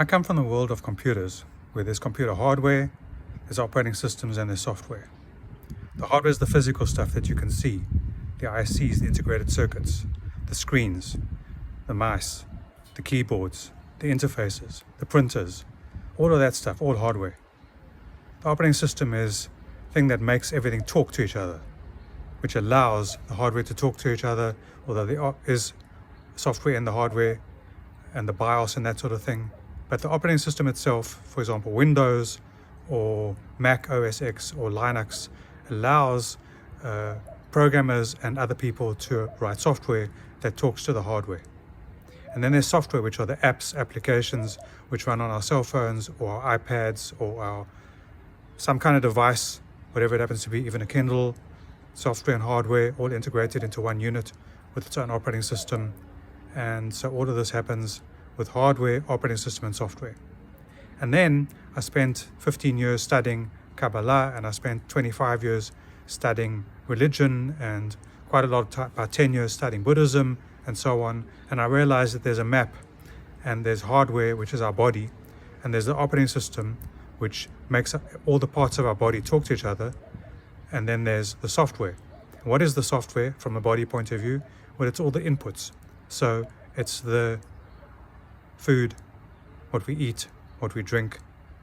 I come from the world of computers, where there's computer hardware, there's operating systems, and there's software. The hardware is the physical stuff that you can see, the ICs, the integrated circuits, the screens, the mice, the keyboards, the interfaces, the printers, all of that stuff, all hardware. The operating system is the thing that makes everything talk to each other, which allows the hardware to talk to each other, although there is software in the hardware and the BIOS and that sort of thing. But the operating system itself, for example, Windows or Mac OS X or Linux, allows programmers and other people to write software that talks to the hardware. And then there's software, which are the apps, applications, which run on our cell phones or our iPads or some kind of device, whatever it happens to be, even a Kindle. Software and hardware all integrated into one unit with its own operating system. And so all of this happens with hardware, operating system, and software. And then I spent 15 years studying Kabbalah, and I spent 25 years studying religion, and quite a lot of time, about 10 years studying Buddhism and so on. And I realized that there's a map, and there's hardware, which is our body, and there's the operating system, which makes all the parts of our body talk to each other. And then there's the software. What is the software from a body point of view? Well, it's all the inputs. So it's the food, what we eat, what we drink,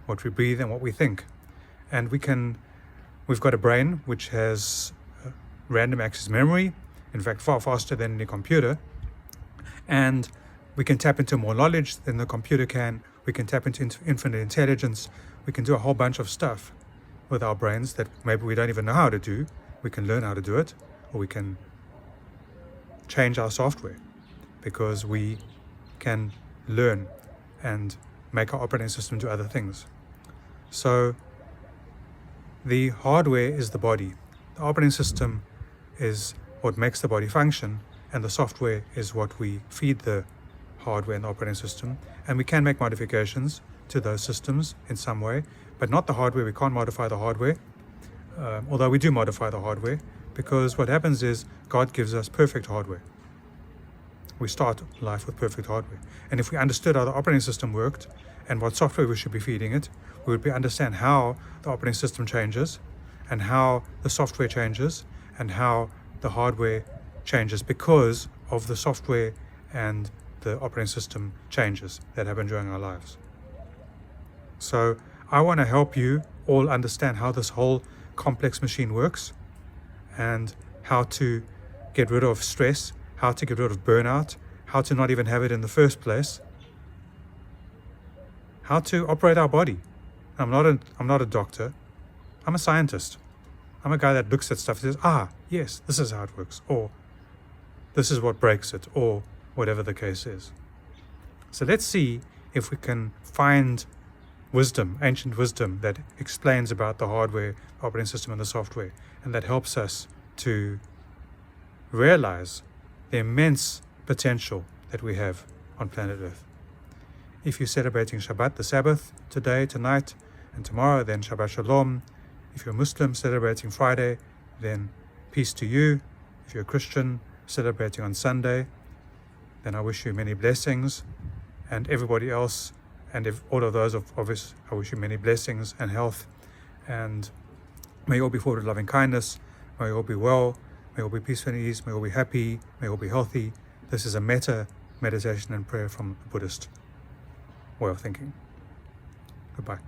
what we breathe, and what we think. And we've got a brain which has random access memory, in fact far faster than any computer, and we can tap into more knowledge than the computer can. We can tap into infinite intelligence. We can do a whole bunch of stuff with our brains that maybe we don't even know how to do. We can learn how to do it, or we can change our software, because we can learn and make our operating system do other things. So the hardware is the body. The operating system is what makes the body function, and the software is what we feed the hardware and the operating system. And we can make modifications to those systems in some way, but not the hardware. We can't modify the hardware, although we do modify the hardware, because what happens is God gives us perfect hardware. We start life with perfect hardware. And if we understood how the operating system worked and what software we should be feeding it, we would understand how the operating system changes and how the software changes and how the hardware changes because of the software and the operating system changes that happen during our lives. So I want to help you all understand how this whole complex machine works, and how to get rid of stress, how to get rid of burnout, how to not even have it in the first place, how to operate our body. I'm not a doctor. I'm a scientist. I'm a guy that looks at stuff and says, yes, this is how it works, or this is what breaks it, or whatever the case is. So let's see if we can find wisdom, ancient wisdom, that explains about the hardware, operating system, and the software, and that helps us to realize the immense potential that we have on planet Earth. If you're celebrating Shabbat, the Sabbath, today, tonight, and tomorrow, then Shabbat Shalom. If you're a Muslim celebrating Friday, then peace to you. If you're a Christian celebrating on Sunday, then I wish you many blessings, and everybody else, and if all of those of us, I wish you many blessings and health, and may you all be filled with loving kindness, may you all be well, may you all be peaceful and ease, may you all be happy, may you all be healthy. This is a meditation and prayer from the Buddhist way of thinking. Goodbye.